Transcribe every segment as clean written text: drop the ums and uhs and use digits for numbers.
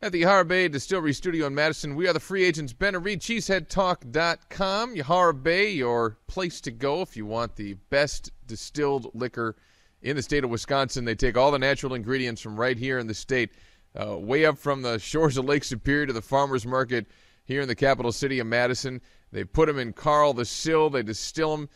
At the Yahara Bay Distillery Studio in Madison, we are the free agents. Ben and Reed, cheeseheadtalk.com. Yahara Bay, your place to go if you want the best distilled liquor in the state of Wisconsin. They take all the natural ingredients from right here in the state, way up from the shores of Lake Superior to the farmers market here in the capital city of Madison. They put them in Carl the Sill. They distill them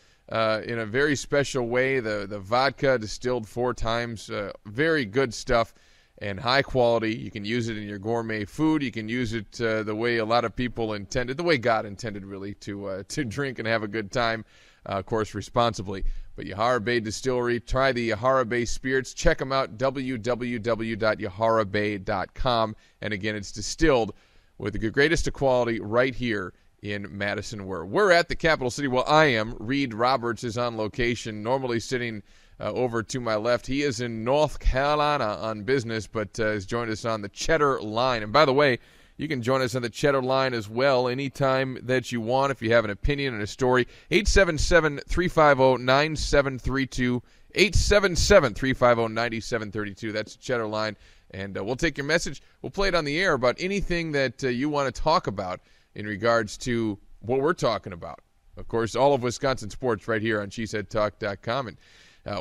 in a very special way. The vodka distilled 4 times. Very good stuff. And high quality. You can use it in your gourmet food. You can use it the way a lot of people intended, the way God intended, really, to drink and have a good time, of course, responsibly. But Yahara Bay Distillery, try the Yahara Bay Spirits. Check them out, www.yaharabay.com. And again, it's distilled with the greatest of quality right here in Madison, where we're at the capital city. Well, I am. Reed Roberts is on location, normally sitting over to my left. He is in North Carolina on business, but has joined us on the Cheddar line. And by the way, you can join us on the Cheddar line as well anytime that you want if you have an opinion and a story. 877-350-9732. 877-350-9732. That's the Cheddar line. And we'll take your message. We'll play it on the air about anything that you want to talk about in regards to what we're talking about. Of course, all of Wisconsin sports right here on cheeseheadtalk.com. And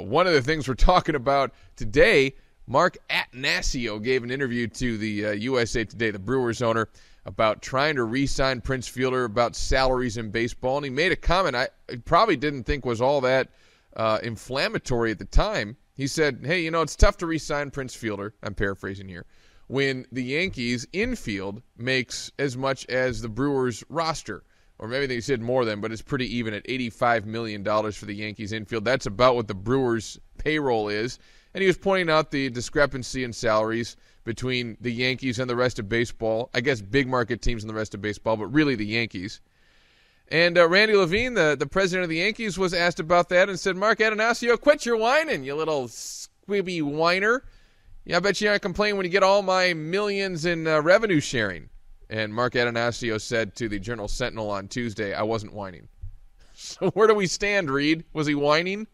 one of the things we're talking about today, Mark Attanasio gave an interview to the USA Today, the Brewers owner, about trying to re-sign Prince Fielder, about salaries in baseball. And he made a comment I probably didn't think was all that inflammatory at the time. He said, hey, it's tough to re-sign Prince Fielder, I'm paraphrasing here, when the Yankees infield makes as much as the Brewers roster. Or maybe they said more than, but it's pretty even at $85 million for the Yankees infield. That's about what the Brewers' payroll is. And he was pointing out the discrepancy in salaries between the Yankees and the rest of baseball. I guess big market teams and the rest of baseball, but really the Yankees. And Randy Lavine, the president of the Yankees, was asked about that and said, Mark Attanasio, quit your whining, you little squibby whiner. Yeah, I bet you aren't complaining when you get all my millions in revenue sharing. And Mark Attanasio said to the Journal-Sentinel on Tuesday, I wasn't whining. So where do we stand, Reed? Was he whining?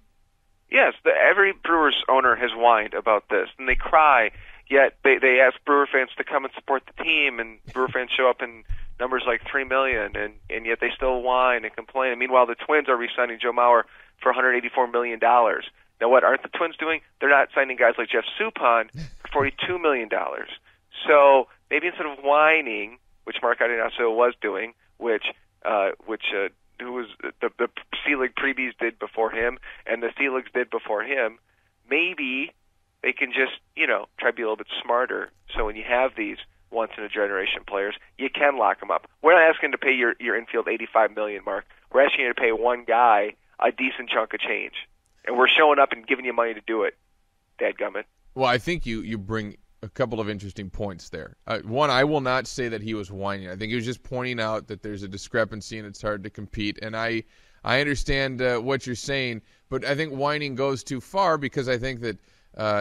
Yes, every Brewers owner has whined about this, and they cry, yet they ask Brewer fans to come and support the team, and Brewer fans show up in numbers like 3 million, and yet they still whine and complain. And meanwhile, the Twins are re-signing Joe Mauer for $184 million. Now, what aren't the Twins doing? They're not signing guys like Jeff Suppan for $42 million. So maybe instead of whining, which Mark Attanasio was doing, which who was the C-League previes did before him, and the C-Leagues did before him, maybe they can just, try to be a little bit smarter. So when you have these once-in-a-generation players, you can lock them up. We're not asking to pay your infield $85 million, Mark. We're asking you to pay one guy a decent chunk of change. And we're showing up and giving you money to do it, dadgummit. Well, I think you bring a couple of interesting points there. One, I will not say that he was whining. I think he was just pointing out that there's a discrepancy and it's hard to compete. And I understand what you're saying, but I think whining goes too far because I think that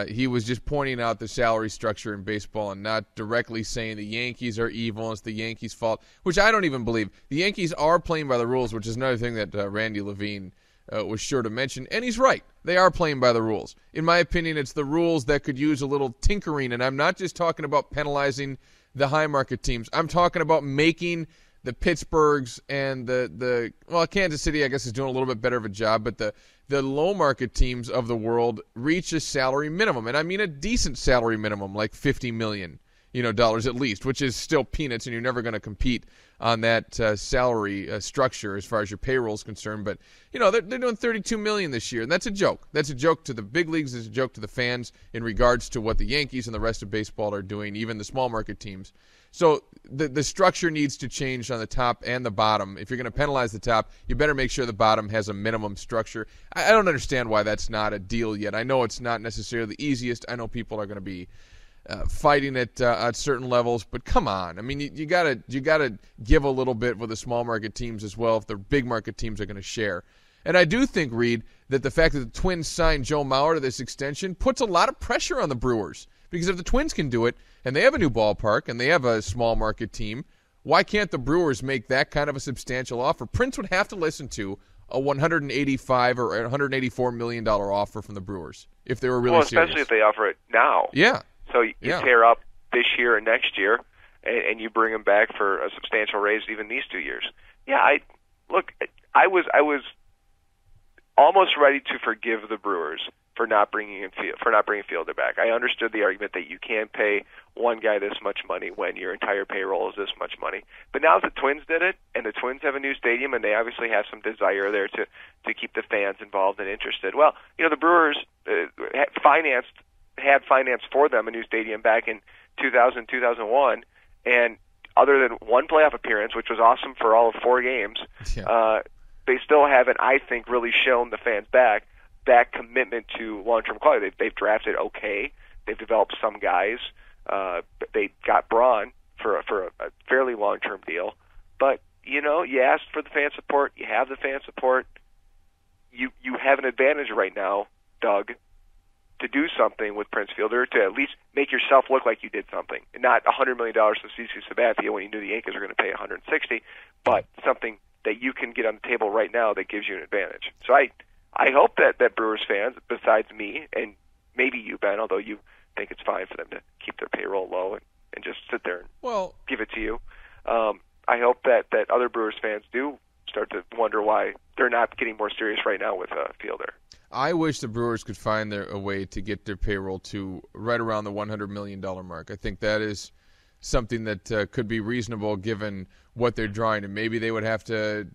he was just pointing out the salary structure in baseball and not directly saying the Yankees are evil and it's the Yankees' fault, which I don't even believe. The Yankees are playing by the rules, which is another thing that Randy Lavine was sure to mention, and he's right. They are playing by the rules. In my opinion, it's the rules that could use a little tinkering, and I'm not just talking about penalizing the high market teams. I'm talking about making the Pittsburghs and Kansas City, I guess, is doing a little bit better of a job, but the low market teams of the world reach a salary minimum, and I mean a decent salary minimum, like $50 million, dollars at least, which is still peanuts, and you're never going to compete on that salary structure as far as your payroll is concerned. But they're doing $32 million this year, and that's a joke. That's a joke to the big leagues. It's a joke to the fans in regards to what the Yankees and the rest of baseball are doing, even the small market teams. So the structure needs to change on the top and the bottom. If you're going to penalize the top, you better make sure the bottom has a minimum structure. I don't understand why that's not a deal yet. I know it's not necessarily the easiest. I know people are going to be fighting it at certain levels, but come on. I mean, you gotta give a little bit with the small market teams as well if the big market teams are going to share. And I do think, Reed, that the fact that the Twins signed Joe Mauer to this extension puts a lot of pressure on the Brewers. Because if the Twins can do it, and they have a new ballpark, and they have a small market team, why can't the Brewers make that kind of a substantial offer? Prince would have to listen to a $185 or $184 million offer from the Brewers if they were really serious. Especially if they offer it now. Yeah. So you tear up this year and next year, and you bring him back for a substantial raise even these 2 years. Yeah, I was almost ready to forgive the Brewers for not bringing Fielder back. I understood the argument that you can't pay one guy this much money when your entire payroll is this much money. But now the Twins did it, and the Twins have a new stadium, and they obviously have some desire there to keep the fans involved and interested. Well, the Brewers had financed for them a new stadium back in 2000, 2001, and other than one playoff appearance, which was awesome for all of 4 games, they still haven't, I think, really shown the fans back that commitment to long-term quality. They've drafted okay. They've developed some guys. They got Braun for a fairly long-term deal. But, you asked for the fan support. You have the fan support. You have an advantage right now, Doug, to do something with Prince Fielder, to at least make yourself look like you did something. Not $100 million to CC Sabathia when you knew the Yankees were going to pay $160, but something that you can get on the table right now that gives you an advantage. So I hope that Brewers fans, besides me, and maybe you, Ben, although you think it's fine for them to keep their payroll low and just sit there and give it to you, I hope that other Brewers fans do start to wonder why they're not getting more serious right now with Fielder. I wish the Brewers could find a way to get their payroll to right around the $100 million mark. I think that is something that could be reasonable given what they're drawing. And maybe they would have to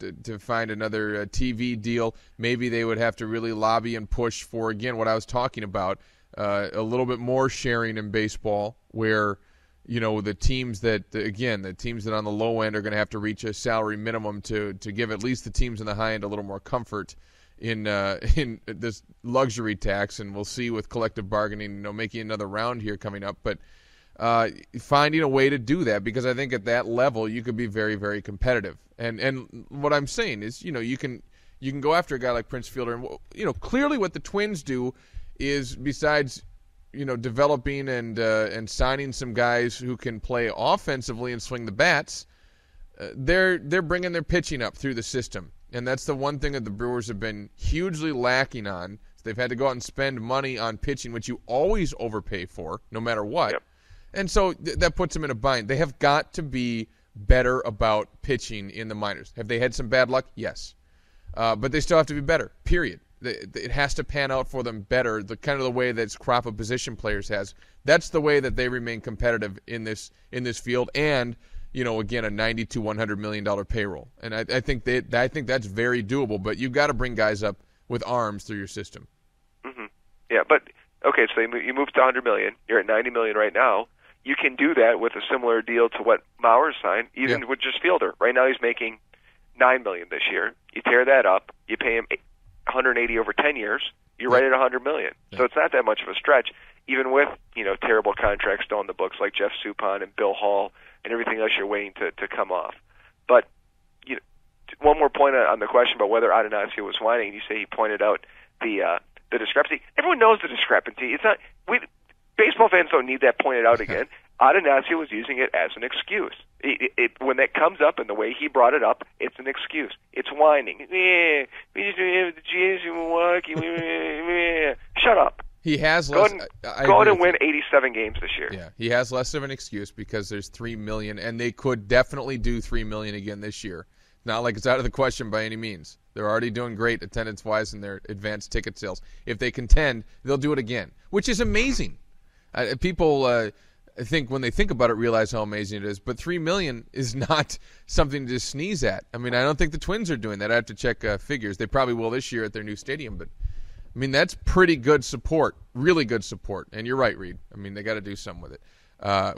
find another TV deal. Maybe they would have to really lobby and push for, again, what I was talking about, a little bit more sharing in baseball where, the teams that on the low end are going to have to reach a salary minimum to give at least the teams on the high end a little more comfort in this luxury tax. And we'll see with collective bargaining, making another round here coming up. But finding a way to do that, because I think at that level you could be very, very competitive. And what I'm saying is, you can go after a guy like Prince Fielder, and clearly what the Twins do is, besides developing and signing some guys who can play offensively and swing the bats, they're bringing their pitching up through the system, and that's the one thing that the Brewers have been hugely lacking on. They've had to go out and spend money on pitching, which you always overpay for, no matter what. Yep. And so that puts them in a bind. They have got to be better about pitching in the minors. Have they had some bad luck? Yes. But they still have to be better, period. It has to pan out for them better, the kind of the way that crop of position players has. That's the way that they remain competitive in this field, and again, a $90 to $100 million payroll. And I think that's very doable. But you've got to bring guys up with arms through your system. Mm-hmm. Yeah, but okay, so you moved to $100 million. You're at $90 million right now. You can do that with a similar deal to what Mauer signed, even with just Fielder. Right now he's making $9 million this year. You tear that up, you pay him $180 over 10 years. You're right at $100 million. So it's not that much of a stretch, even with terrible contracts still on the books like Jeff Suppan and Bill Hall and everything else you're waiting to come off. But one more point on the question about whether Attanasio was whining. You say he pointed out the discrepancy. Everyone knows the discrepancy. It's not baseball fans don't need that pointed out again. Atanasio was using it as an excuse. When that comes up and the way he brought it up, it's an excuse. It's whining. Shut up. He has go out and win 87 games this year. Yeah, he has less of an excuse because there's $3 million, and they could definitely do $3 million again this year. Not like it's out of the question by any means. They're already doing great attendance-wise in their advanced ticket sales. If they contend, they'll do it again, which is amazing. People, I think, when they think about it, realize how amazing it is. But $3 million is not something to sneeze at. I mean, I don't think the Twins are doing that. I have to check figures. They probably will this year at their new stadium. But, I mean, that's pretty good support, really good support. And you're right, Reed. I mean, they got to do something with it.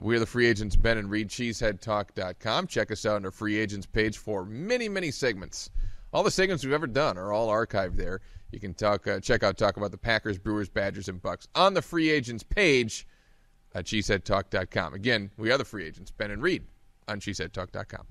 We are the free agents, Ben and Reed, cheeseheadtalk.com. Check us out on our free agents page for many, many segments. All the segments we've ever done are all archived there. You can talk about the Packers, Brewers, Badgers, and Bucks on the free agents page at cheeseheadtalk.com. Again, we are the free agents, Ben and Reed, on cheeseheadtalk.com.